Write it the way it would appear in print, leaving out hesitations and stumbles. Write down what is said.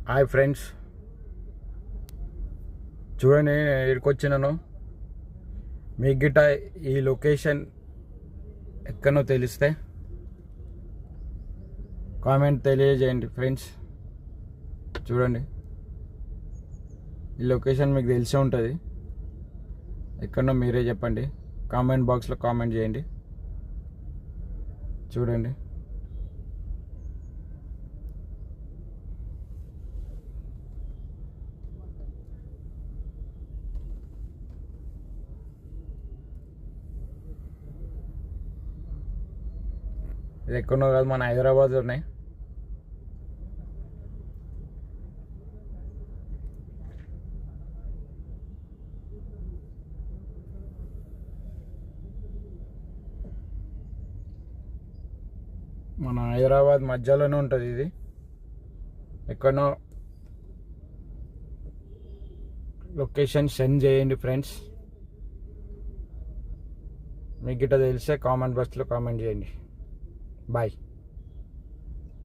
Hi friends, చూడండి నేను ఎక్కడికి వచ్చినాను. మీకు గిట్ట ఈ లొకేషన్ ఎక్కడో తెలిస్తే కామెంట్ తెలియజేయండి ఫ్రెండ్స్. చూడండి, ఈ లొకేషన్ మీకు తెలిసే ఉంటుంది. ఎక్కడో మీరే చెప్పండి, కామెంట్ బాక్స్లో కామెంట్ చేయండి. చూడండి, ఇది ఎక్కడో కాదు, మన హైదరాబాద్లోనే. మన హైదరాబాద్ మధ్యలోనే ఉంటుంది ఇది. ఎక్కడో లొకేషన్ సెండ్ చేయండి ఫ్రెండ్స్. మీకు గిట్ట తెలిస్తే కామెంట్ బాక్స్లో కామెంట్ చేయండి. బాయ్.